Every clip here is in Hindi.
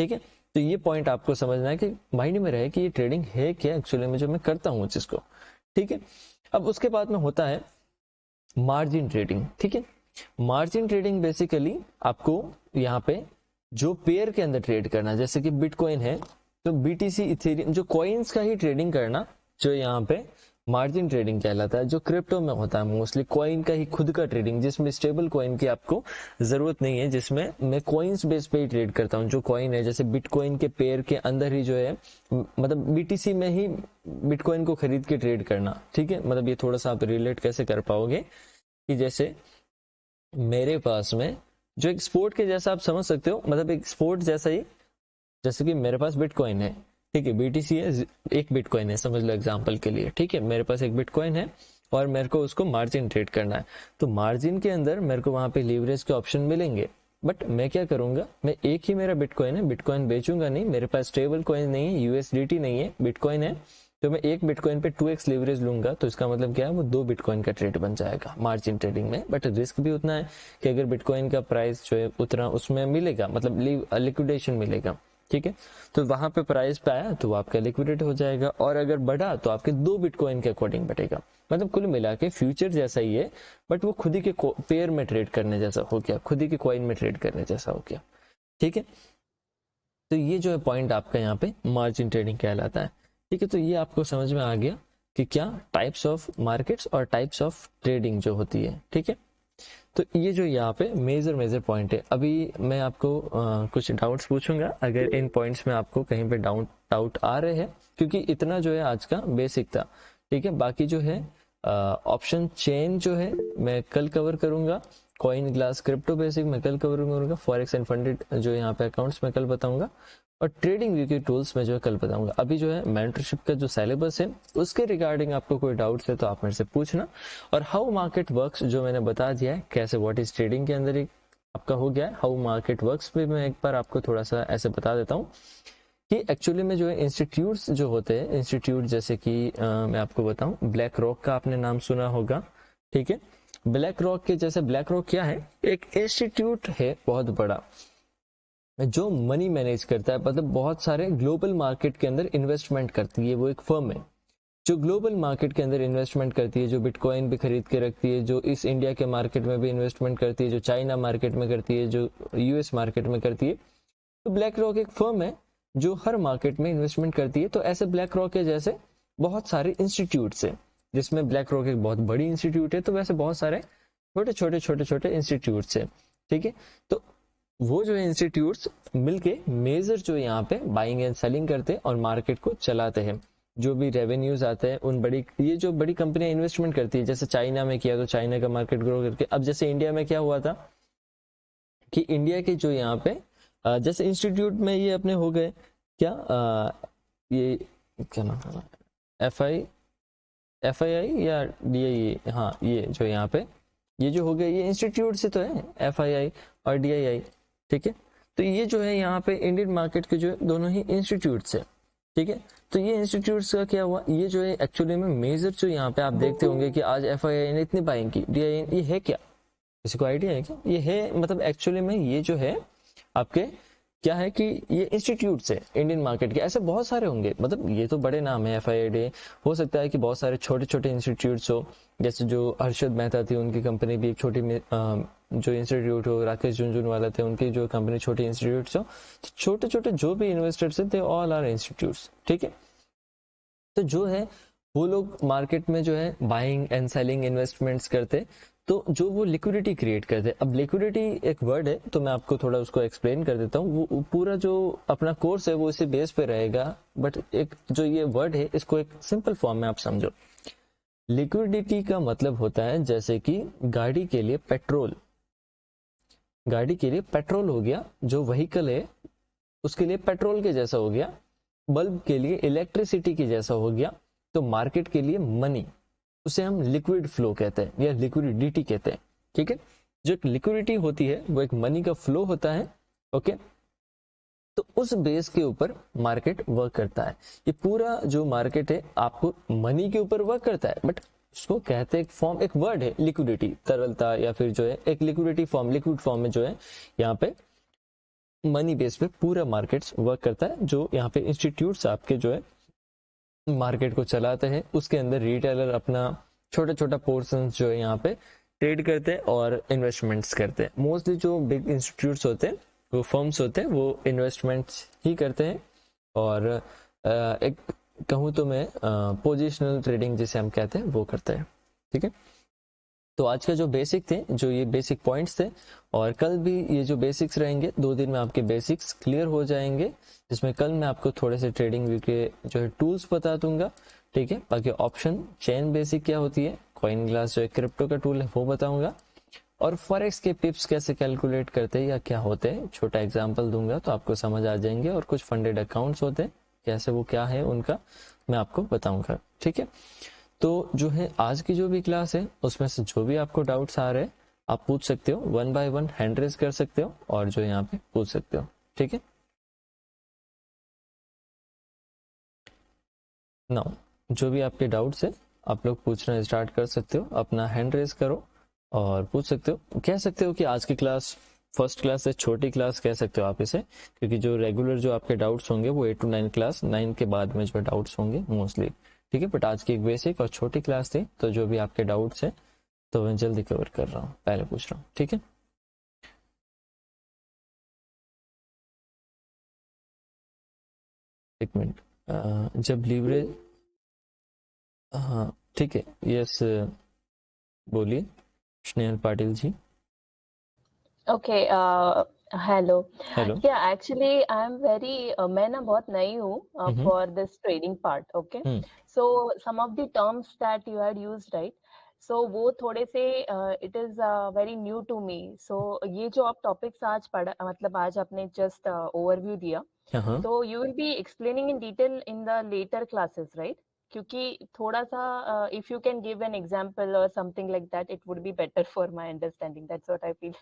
ठीक है, तो ये पॉइंट आपको समझना है कि माइंड में रहे कि ये ट्रेडिंग है क्या एक्चुअली में जो मैं करता हूँ जिसको। ठीक है, अब उसके बाद में होता है मार्जिन ट्रेडिंग। ठीक है, मार्जिन ट्रेडिंग बेसिकली आपको यहाँ पे जो पेयर के अंदर ट्रेड करना, जैसे कि बिटकॉइन है तो बीटीसी इथेरियम, जो कॉइन्स का ही ट्रेडिंग करना, जो यहाँ पे मार्जिन ट्रेडिंग कहलाता है। जो क्रिप्टो में होता है मोस्टली कॉइन का ही खुद का ट्रेडिंग, जिसमें स्टेबल कॉइन की आपको जरूरत नहीं है, जिसमें मैं कॉइन्स बेस पे ही ट्रेड करता हूँ। जो कॉइन है जैसे बिटकॉइन के पेयर के अंदर ही जो है, मतलब बीटीसी में ही बिटकॉइन को खरीद के ट्रेड करना। ठीक है, मतलब ये थोड़ा सा आप रिलेट कैसे कर पाओगे कि जैसे मेरे पास में जो एक स्पोर्ट के जैसा आप समझ सकते हो, मतलब एक स्पोर्ट जैसा ही, जैसे कि मेरे पास बिटकॉइन है, ठीक है, बीटीसी है, एक बिटकॉइन है समझ लो एग्जांपल के लिए। ठीक है, मेरे पास एक बिटकॉइन है और मेरे को उसको मार्जिन ट्रेड करना है, तो मार्जिन के अंदर मेरे को वहां पे लीवरेज के ऑप्शन मिलेंगे। बट मैं क्या करूंगा, मैं एक ही मेरा बिटकॉइन है, बिटकॉइन बेचूंगा नहीं, मेरे पास स्टेबल कॉइन नहीं है, यूएसडीटी नहीं है, बिटकॉइन है, तो मैं एक बिटकॉइन पे 2x लीवरेज लूंगा, तो इसका मतलब क्या है, वो 2 बिटकॉइन का ट्रेड बन जाएगा मार्जिन ट्रेडिंग में। बट रिस्क भी उतना है कि अगर बिटकॉइन का प्राइस जो है उतना उसमें मिलेगा, मतलब लिक्विडेशन मिलेगा। ठीक है, तो वहां पे प्राइस पे आया तो आपका लिक्विडेट हो जाएगा, और अगर बढ़ा तो आपके 2 बिटकॉइन के अकॉर्डिंग बढ़ेगा। मतलब कुल मिला के फ्यूचर जैसा ही है, बट वो खुद ही के पेयर में ट्रेड करने जैसा हो गया, खुद ही के कॉइन में ट्रेड करने जैसा हो गया। ठीक है, तो ये जो है पॉइंट आपका यहाँ पे मार्जिन ट्रेडिंग कहलाता है। ठीक है, तो ये आपको समझ में आ गया कि क्या टाइप्स ऑफ मार्केट्स और टाइप्स ऑफ ट्रेडिंग जो होती है। ठीक है, तो ये जो यहाँ पे मेजर पॉइंट है। अभी मैं आपको कुछ डाउट्स पूछूंगा, अगर इन पॉइंट्स में आपको कहीं पे डाउट आ रहे हैं, क्योंकि इतना जो है आज का बेसिक था। ठीक है, बाकी जो है ऑप्शन चेन जो है मैं कल कवर करूंगा, कॉइन ग्लास क्रिप्टो बेसिक मैं कल कवर करूंगा, फॉरेक्स एंड फंडेड जो यहाँ पे अकाउंट्स में कल बताऊंगा, और ट्रेडिंग व्यू के टूल्स में जो है कल बताऊंगा। अभी जो है मेंटरशिप का जो सिलेबस है उसके रिगार्डिंग आपको कोई डाउट्स है तो आप मेरे से पूछना। और हाउ मार्केट वर्क्स जो मैंने बता दिया है, कैसे व्हाट इज ट्रेडिंग के अंदर एक आपका हो गया है, हाउ मार्केट वर्क्स भी मैं एक बार आपको थोड़ा सा ऐसे बता देता हूँ कि एक्चुअली में जो है इंस्टीट्यूट्स जो होते हैं, इंस्टीट्यूट जैसे कि मैं आपको बताऊं, ब्लैक रॉक का आपने नाम सुना होगा। ठीक है, ब्लैक रॉक के जैसे, ब्लैक रॉक क्या है, एक इंस्टीट्यूट है बहुत बड़ा जो मनी मैनेज करता है, मतलब बहुत सारे ग्लोबल मार्केट के अंदर इन्वेस्टमेंट करती है। वो एक फर्म है जो ग्लोबल मार्केट के अंदर इन्वेस्टमेंट करती है, जो बिटकॉइन भी खरीद के रखती है, जो इस इंडिया के मार्केट में भी इन्वेस्टमेंट करती है, जो चाइना मार्केट में करती है, जो यूएस मार्केट में करती है। तो ब्लैक रॉक एक फर्म है जो हर मार्केट में इन्वेस्टमेंट करती है। तो ऐसे ब्लैक रॉक के जैसे बहुत सारे इंस्टीट्यूट्स है, जिसमें ब्लैक रॉक एक बहुत बड़ी इंस्टीट्यूट है, तो वैसे बहुत सारे छोटे छोटे इंस्टीट्यूट्स है। ठीक है, तो वो जो है इंस्टीट्यूट्स मिलके मेजर जो यहाँ पे बाइंग एंड सेलिंग करते हैं और मार्केट को चलाते हैं। जो भी रेवेन्यूज आते हैं उन बड़ी, ये जो बड़ी कंपनियां इन्वेस्टमेंट करती है, जैसे चाइना में किया तो चाइना का मार्केट ग्रो करके, अब जैसे इंडिया में क्या हुआ था कि इंडिया के जो यहाँ पे जैसे इंस्टीट्यूट में ये अपने हो गए क्या, ये क्या नाम है, एफ आई आई या डी आई, हाँ ये जो यहाँ पे ये जो हो गए ये इंस्टीट्यूट से तो है, एफ आई आई और डी आई आई। ठीक है, तो ये जो है यहाँ पे इंडियन मार्केट के जो दोनों ही इंस्टीट्यूट्स है। ठीक है, तो ये इंस्टीट्यूट्स का क्या हुआ, ये जो है एक्चुअली में मेजर जो यहाँ पे आप देखते होंगे कि आज एफ आई आई ने इतनी बाइंग की, डी आई आई, ये है क्या, किसी को आइडिया है क्या, ये है मतलब एक्चुअली में ये जो है आपके क्या है कि ये इंस्टीट्यूट्स है इंडियन मार्केट के, ऐसे बहुत सारे होंगे, मतलब ये तो बड़े नाम है, एफआईआई, हो सकता है कि बहुत सारे छोटे छोटे इंस्टीट्यूट्स हो, जैसे जो हर्षद मेहता थी उनकी कंपनी भी एक छोटी जो इंस्टीट्यूट हो, राकेश झुनझुनवाला थे उनकी जो कंपनी छोटी इंस्टीट्यूट्स हो, तो छोटे छोटे जो भी इन्वेस्टर्स है दे ऑल आर इंस्टीट्यूट्स। ठीक है, तो जो है वो लोग मार्केट में जो है बाइंग एंड सेलिंग इन्वेस्टमेंट्स करते, तो जो वो लिक्विडिटी क्रिएट करते। अब लिक्विडिटी एक वर्ड है तो मैं आपको थोड़ा उसको एक्सप्लेन कर देता हूँ, वो पूरा जो अपना कोर्स है वो इसी बेस पे रहेगा, बट एक जो ये वर्ड है इसको एक सिंपल फॉर्म में आप समझो। लिक्विडिटी का मतलब होता है जैसे कि गाड़ी के लिए पेट्रोल, गाड़ी के लिए पेट्रोल हो गया, जो व्हीकल है उसके लिए पेट्रोल के जैसा हो गया, बल्ब के लिए इलेक्ट्रिसिटी के जैसा हो गया, तो मार्केट के लिए मनी, उसे हम लिक्विड फ्लो कहते हैं या लिक्विडिटी कहते हैं। ठीक है, जो एक लिक्विडिटी होती है वो एक मनी का फ्लो होता है। ओके, तो उस बेस के ऊपर मार्केट वर्क करता है। ये पूरा जो मार्केट है आपको मनी के ऊपर वर्क करता है, बट उसको कहते हैं एक फॉर्म, एक वर्ड है लिक्विडिटी, तरलता, या फिर जो है एक लिक्विडिटी फॉर्म, लिक्विड फॉर्म में जो है यहाँ पे मनी बेस पे पूरा मार्केट्स वर्क करता है। जो यहाँ पे इंस्टीट्यूट्स आपके जो है मार्केट को चलाते हैं, उसके अंदर रिटेलर अपना छोटा छोटा पोर्शन जो है यहाँ पे ट्रेड करते हैं और इन्वेस्टमेंट्स करते हैं। मोस्टली जो बिग इंस्टीट्यूट्स होते हैं, वो फर्म्स होते हैं, वो इन्वेस्टमेंट्स ही करते हैं। और एक कहूँ तो मैं पोजिशनल ट्रेडिंग जिसे हम कहते हैं वो करते हैं। ठीक है, तो आज का जो बेसिक थे, जो ये बेसिक पॉइंट्स थे, और कल भी ये जो बेसिक्स रहेंगे, 2 दिन में आपके बेसिक्स क्लियर हो जाएंगे, जिसमें कल मैं आपको थोड़े से ट्रेडिंग व्यू के जो है टूल्स बता दूंगा। ठीक है, बाकी ऑप्शन चेन बेसिक क्या होती है, कॉइन ग्लास जो है क्रिप्टो का टूल है वो बताऊंगा, और फॉरेक्स के पिप्स कैसे कैलकुलेट करते हैं या क्या होते हैं, छोटा एग्जाम्पल दूंगा तो आपको समझ आ जाएंगे। और कुछ फंडेड अकाउंट्स होते हैं, कैसे वो क्या है उनका मैं आपको बताऊंगा। ठीक है, तो जो है आज की जो भी क्लास है उसमें से जो भी आपको डाउट्स आ रहे हैं आप पूछ सकते हो, 1 बाय 1 हैंड रेज कर सकते हो और जो यहाँ पे पूछ सकते हो। ठीक है, नाउ जो भी आपके डाउट्स है आप लोग पूछना स्टार्ट कर सकते हो, अपना हैंड रेज करो और पूछ सकते हो। कह सकते हो कि आज की क्लास फर्स्ट क्लास है, छोटी क्लास कह सकते हो आप इसे, क्योंकि जो रेगुलर जो आपके डाउट्स होंगे वो 8 to 9 क्लास, 9 के बाद में जो डाउट्स होंगे मोस्टली। ठीक है, बट आज की एक बेसिक और छोटी क्लास थी, तो जो भी आपके डाउट्स है तो मैं जल्दी कवर कर रहा हूँ, पहले पूछ रहा हूँ। ठीक है, एक मिनट, जब लीवरेज, हाँ ठीक है, यस बोलिए Snehal Patil ji. Okay, hello. Hello. Yeah, actually, I'm very, मैं ना बहुत नई हूँ हम्म। for this trading part. Okay, hmm. so some of the terms that you had used, right? So वो थोड़े से it is very new to me. So ये जो आप topics आज पढ़ा, मतलब आज आपने just overview दिया, हाँ, तो you will be explaining in detail in the later classes, right? क्योंकि थोड़ा सा if you can give an example or something like that, it would be better for my understanding. That's what I feel.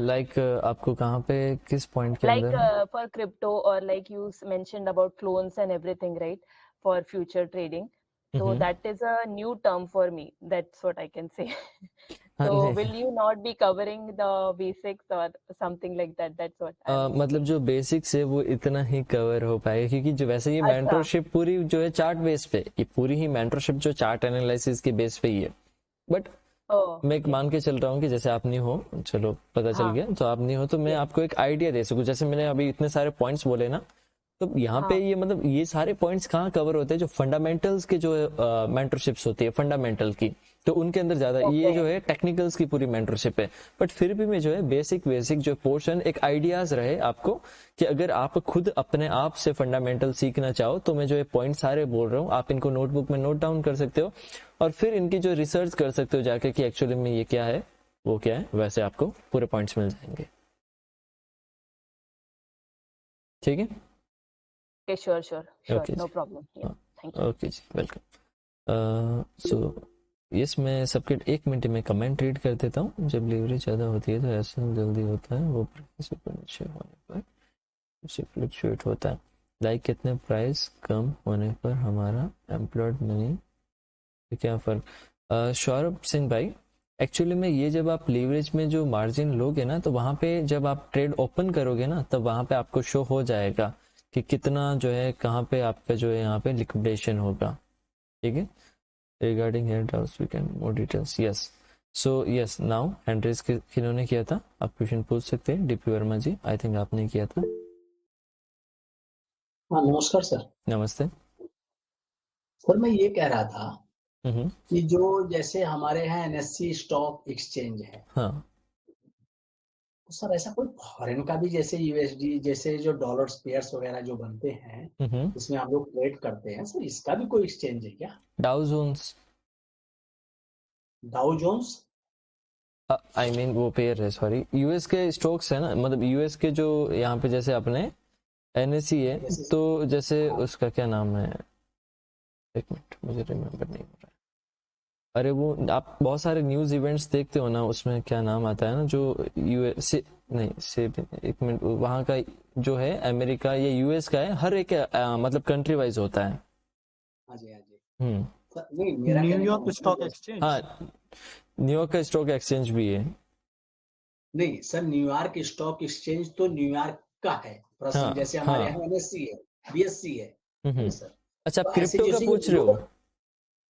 Like आपको कहाँ पे किस पॉइंट के Like अंदर। for crypto, or like you mentioned about clones and everything, right? For future trading. So hmm. that is a new term for me. That's what I can say. हाँ So नहीं, will you not be covering the basics or something like that? That's what I'm मतलब asking. जो बेसिक्स है वो इतना ही कवर हो पाएगा, क्योंकि जो वैसे ये अच्छा, मेंटरशिप पूरी जो है चार्ट बेस पे, ये पूरी ही मेंटरशिप जो चार्ट एनालिसिस के बेस पे ही है। बट oh, मैं एक okay. मान के चल रहा हूँ कि जैसे आप नहीं हो, चलो पता चल हाँ, गया, तो आप नहीं हो तो मैं yes, आपको एक आइडिया दे सकूं। जैसे मैंने अभी इतने सारे पॉइंट्स बोले ना, तो यहाँ पे हाँ, ये मतलब ये सारे पॉइंट्स कहाँ कवर होते हैं, जो फंडामेंटल्स के जो मेंटरशिप्स होती है फंडामेंटल की, तो उनके अंदर ज्यादा, ये okay, जो है टेक्निकल्स की पूरी मेंटरशिप है। बट फिर भी मैं जो है बेसिक बेसिक जो पोर्शन एक आइडियाज रहे आपको, कि अगर आप खुद अपने आप से फंडामेंटल सीखना चाहो तो मैं जो ये पॉइंट सारे बोल रहा हूँ आप इनको नोटबुक में नोट डाउन कर सकते हो, और फिर इनकी जो रिसर्च कर सकते हो जाके कि एक्चुअली में ये क्या है वो क्या है, वैसे आपको पूरे पॉइंट्स मिल जाएंगे। ठीक है, okay, sure, sure, sure, okay no जी, problem. Yeah, हाँ thank you. ओके जी, वेलकम। सो यस, मैं सबके 1 मिनट में कमेंट रीड कर देता हूँ। जब लीवरेज ज़्यादा होती है तो ऐसा जल्दी होता है, वो प्राइस ऊपर नीचे होने पर उसे फ्लक्चुएट होता है। लाइक कितने प्राइस कम होने पर हमारा एम्प्लॉयड मनी क्या फर्क। सौरभ सिंह भाई, एक्चुअली में ये जब आप लीवरेज में जो मार्जिन लोगे ना, तो वहां पे जब आप ट्रेड ओपन करोगे ना, तब वहां पे आपको शो हो जाएगा कि कितना जो है कहाँ पे आपका जो है यहाँ पे लिक्विडेशन होगा। ठीक है, regarding here doubts we can more details, yes. So yes, now hand raise किन्होंने किया था, आप क्वेश्चन पूछ सकते हैं। DP Verma ji, I think आपने किया था। हाँ, नमस्कार सर। नमस्ते। सर मैं ये कह रहा था हम्म। कि जो जैसे हमारे यहाँ एनएससी स्टॉक एक्सचेंज है, हाँ। तो सर ऐसा कोई फॉरेन का भी जैसे यूएसडी जैसे जो डॉलर्स पेयर्स वगैरह जो बनते हैं, हम्म। इसमें हम लोग ट्रेड करते हैं, सर इसका भी कोई एक्सचेंज है क्या? Dow Jones, Dow Jones? I mean वो पेयर है, सॉरी, यूएस के स्टॉक्स है ना, मतलब यूएस के जो यहाँ पे जैसे अपने एनएससी है, जैसे तो जैसे हाँ, उसका क्या नाम है, एक मिनट मुझे रिमेम्बर नहीं हो रहा है। अरे वो आप बहुत सारे न्यूज इवेंट्स देखते हो ना, उसमें क्या नाम आता है ना, जो यूएस से नहीं से, एक मिनट, वहाँ का जो है अमेरिका या यूएस का है, हर एक मतलब कंट्री वाइज होता है। हाँ जी, हाँ जी। हम्म। सर नहीं, मेरा कहने का न्यूयॉर्क मतलब स्टॉक एक्सचेंज। हाँ, न्यूयॉर्क का स्टॉक एक्सचेंज भी है। नहीं सर, न्यूयॉर्क स्टॉक एक्सचेंज तो न्यूयॉर्क का है प्रश्न, हाँ जैसे हमारे हाँ यहाँ एमएससी है, बीएससी है ना सर। अच्छा, आप तो ऐसे क्रिप्टो का जैसे पूछ रहे हो?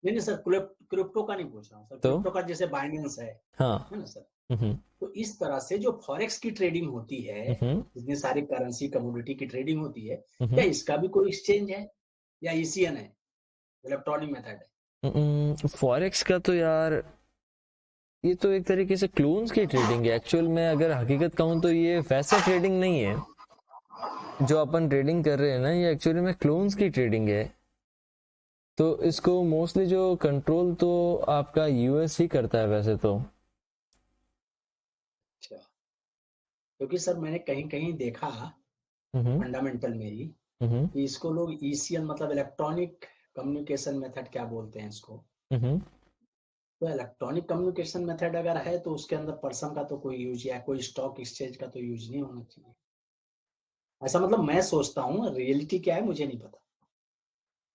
नहीं सर, क्रिप्टो का नहीं पूछ रहा हूँ सर, तो क्रिप्टो का जैसे बाइनेंस है हाँ ना सर। हम्म तो इस तरह से जो फॉरेक्स की ट्रेडिंग होती है, हम्म जितनी सारी करेंसी कमोडिटी की ट्रेडिंग होती है, हम्म क्या इसका भी कोई एक्सचेंज है या ईसीएन है, इलेक्ट्रॉनिक मेथड है? फॉरेक्स का तो यार ये तो एक तरीके से क्लोन्स की ट्रेडिंग है। एक्चुअल में अगर हकीकत कहूँ तो ये वैसा ट्रेडिंग नहीं है जो अपन ट्रेडिंग कर रहे हैं ना, ये एक्चुअली में क्लोन्स की ट्रेडिंग है। तो इसको मोस्टली जो कंट्रोल तो आपका यूएस ही करता है वैसे तो। अच्छा, क्योंकि सर मैंने कहीं कहीं देखा हम्म फंडामेंटल में ही हम्म कि इसको लोग ईसीएन मतलब इलेक्ट्रॉनिक कम्युनिकेशन मेथड क्या बोलते हैं इसको। हम्म तो इलेक्ट्रॉनिक कम्युनिकेशन मेथड अगर है तो उसके अंदर पर्सन का तो कोई यूज या कोई स्टॉक एक्सचेंज का तो यूज नहीं होना चाहिए, ऐसा मतलब मैं सोचता हूँ। रियलिटी क्या है मुझे नहीं पता।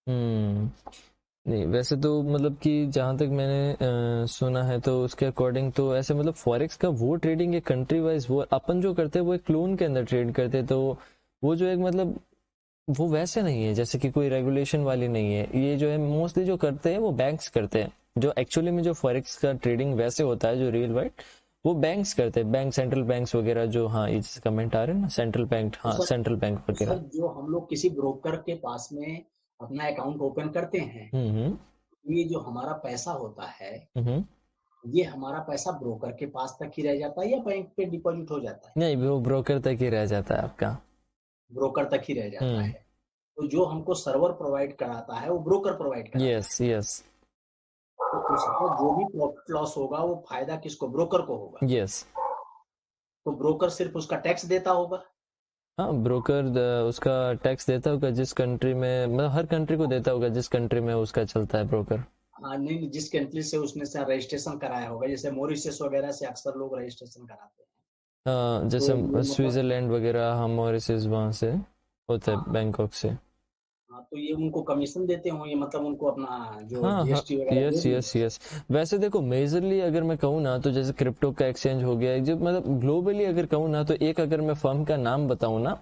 हम्म नहीं वैसे तो मतलब कि जहां तक मैंने सुना है तो उसके अकॉर्डिंग तो ऐसे मतलब फॉरेक्स का वो ट्रेडिंग है कंट्री वाइज। वो अपन जो करते हैं वो एक क्लोन के अंदर ट्रेड करते हैं, तो वो जो एक मतलब वो वैसे नहीं है जैसे कि कोई रेगुलेशन वाली नहीं है। ये जो है मोस्टली जो करते हैं वो बैंक्स करते हैं। जो एक्चुअली में जो फॉरेक्स का ट्रेडिंग वैसे होता है जो रियल वाइट, वो बैंक्स करते हैं। बैंक सेंट्रल बैंक्स वगैरह जो, हाँ ये कमेंट आ रहे हैं ना, सेंट्रल बैंक, तो हाँ सर सेंट्रल बैंक तो सर वगैरह। जो हम लोग किसी ब्रोकर के पास में अपना अकाउंट ओपन करते हैं, हम्म ये जो हमारा पैसा होता है, हम्म ये हमारा पैसा ब्रोकर के पास तक ही रह जाता है या बैंक पे डिपॉजिट हो जाता है? नहीं, वो ब्रोकर तक ही रह जाता है आपका। ब्रोकर तक ही रह जाता हम्म है। तो जो हमको सर्वर प्रोवाइड कराता है वो ब्रोकर प्रोवाइड कराता है। यस यस तो उसका जो भी प्रॉफिट लॉस होगा वो फायदा किसको, ब्रोकर को होगा। यस तो ब्रोकर सिर्फ उसका टैक्स देता होगा। हाँ ब्रोकर उसका टैक्स देता होगा जिस कंट्री में, मतलब हर कंट्री को देता होगा जिस कंट्री में उसका चलता है ब्रोकर। हाँ नहीं, जिस कंट्री से उसने से रजिस्ट्रेशन कराया होगा, जैसे मॉरिशस वगैरह से अक्सर लोग रजिस्ट्रेशन कराते हैं। तो ये जैसे मतलब स्विट्जरलैंड वगैरह, हम मॉरिशस वहाँ से होता हाँ है, हाँ बैंकॉक से। हाँ, तो ये उनको कमीशन देते होंगे, मतलब उनको अपना जो हाँ हाँ जीएसटी वगैरह यस जो भी यस यस। वैसे देखो मेजरली अगर मैं कहूँ ना तो जैसे क्रिप्टो का एक्सचेंज हो गया, जो मतलब ग्लोबली अगर कहूँ ना तो एक अगर मैं फर्म का नाम बताऊँ ना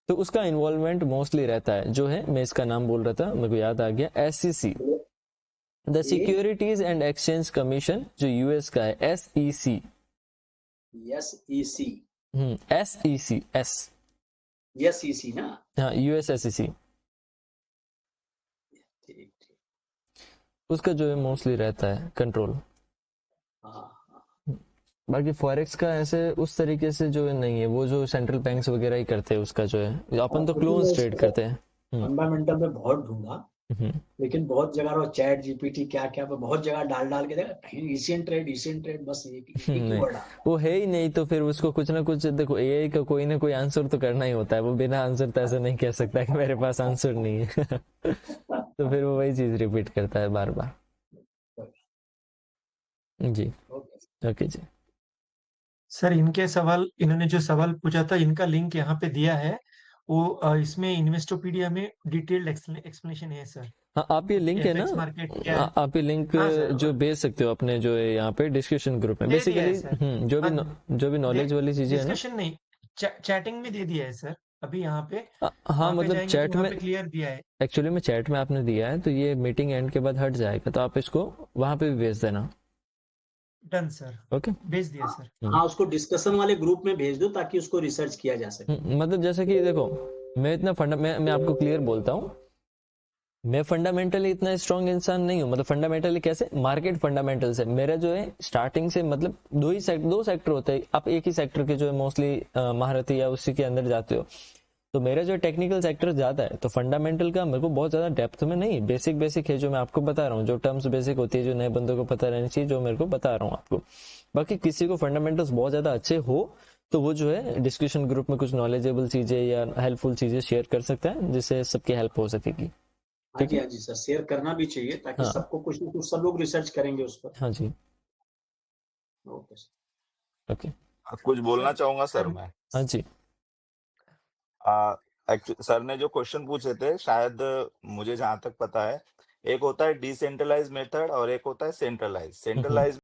तो उसका इन्वॉल्वमेंट मोस्टली रहता है, जो है मैं इसका नाम बोल रहा था मेरे को याद आ गया, SEC, है। The A securities and exchange commission, जो यूएस का है, SEC। एस ई सी, SEC एस, यस ई सी ना। हाँ US SEC, ठीक ठीक। उसका जो है मोस्टली रहता है कंट्रोल। हाँ हाँ। बाकी फॉरेक्स का ऐसे उस तरीके से जो है नहीं है, वो जो सेंट्रल बैंक्स वगैरह ही करते हैं उसका जो है, अपन तो क्योंकि मैं क्लोन्स ट्रेड इसको करते हैं। फंडामेंटल में बहुत ढूंढा, हम्म, लेकिन बहुत जगह वो चैट जीपीटी क्या क्या पे बहुत जगह डाल डाल के देखा, कहीं एशियन ट्रेड बस एक ही नहीं वर्ड आता है। वो है ही नहीं, तो फिर उसको कुछ ना कुछ देखो, AI का कोई ना कोई आंसर तो करना ही होता है। वो बिना आंसर तो ऐसा नहीं कह सकता कि मेरे पास आंसर नहीं है। तो फिर वो वही चीज रिपीट करता है बार बार। जी ओके। ओके जी। सर इनके सवाल, इन्होंने जो सवाल पूछा था इनका लिंक यहाँ पे दिया है। वो इसमें इन्वेस्टोपीडिया में डिटेल्ड एक्सप्लेनेशन है सर। हाँ आप ये लिंक है ना, एफएक्स मार्केट क्या है। आप ये लिंक हाँ सर, जो भेज सकते हो अपने जो है यहाँ पे डिस्कशन ग्रुप में दे दिया है बेसिकली। सर। जो भी नॉलेज वाली चीजें है ना। डिस्कशन नहीं, चैटिंग में दे दिया है सर। अभी यहाँ पे हाँ वहाँ पे मतलब जाएंगे तो चैट वहाँ में, पे क्लियर दिया है। एक्चुअली में चैट में आपने दिया है तो ये मीटिंग एंड के बाद हट जाएगा, तो आप इसको वहां पे भी भेज देना। Done sir, okay. भेज दिया सर। हाँ, उसको डिस्कशन वाले ग्रुप में भेज दो ताकि उसको रिसर्च किया जा सके। मतलब जैसे कि देखो, मैं इतना मैं आपको क्लियर बोलता हूँ, मैं फंडामेंटली इतना स्ट्रांग इंसान नहीं हूँ। मतलब फंडामेंटली कैसे, मार्केट फंडामेंटल से मेरा जो है स्टार्टिंग से, मतलब दो सेक्टर होते हैं, आप एक ही सेक्टर के जो है मोस्टली महारथी या उसी के अंदर जाते हो। तो मेरा जो टेक्निकल सेक्टर ज्यादा है, तो फंडामेंटल का मेरे को बहुत ज्यादा डेप्थ में नहीं, बेसिक बेसिक है जो मैं आपको बता रहा हूँ, जो टर्म्स बेसिक होती है जो नए बंदों को पता रहनी चाहिए, जो मेरे को बता रहा हूँ आपको। बाकी किसी को फंडामेंटल्स बहुत ज्यादा अच्छे हो तो वो जो है डिस्कशन ग्रुप में कुछ नॉलेजेबल चीजें या हेल्पफुल चीजें शेयर कर सकता है, जिससे सबकी हेल्प हो सकेगी। ठीक है। हाँ जी सर, शेयर करना भी चाहिए ताकि हाँ सबको कुछ ना कुछ, सब लोग रिसर्च करेंगे उस पर। हाँ जी। Okay sir. ओके। कुछ बोलना सर चाहूंगा सर सर मैं। हाँ जी। सर ने जो क्वेश्चन पूछे थे, शायद मुझे जहां तक पता है, एक होता है डिसेंट्रलाइज मेथड और एक होता है सेंट्रलाइज। सेंट्रलाइज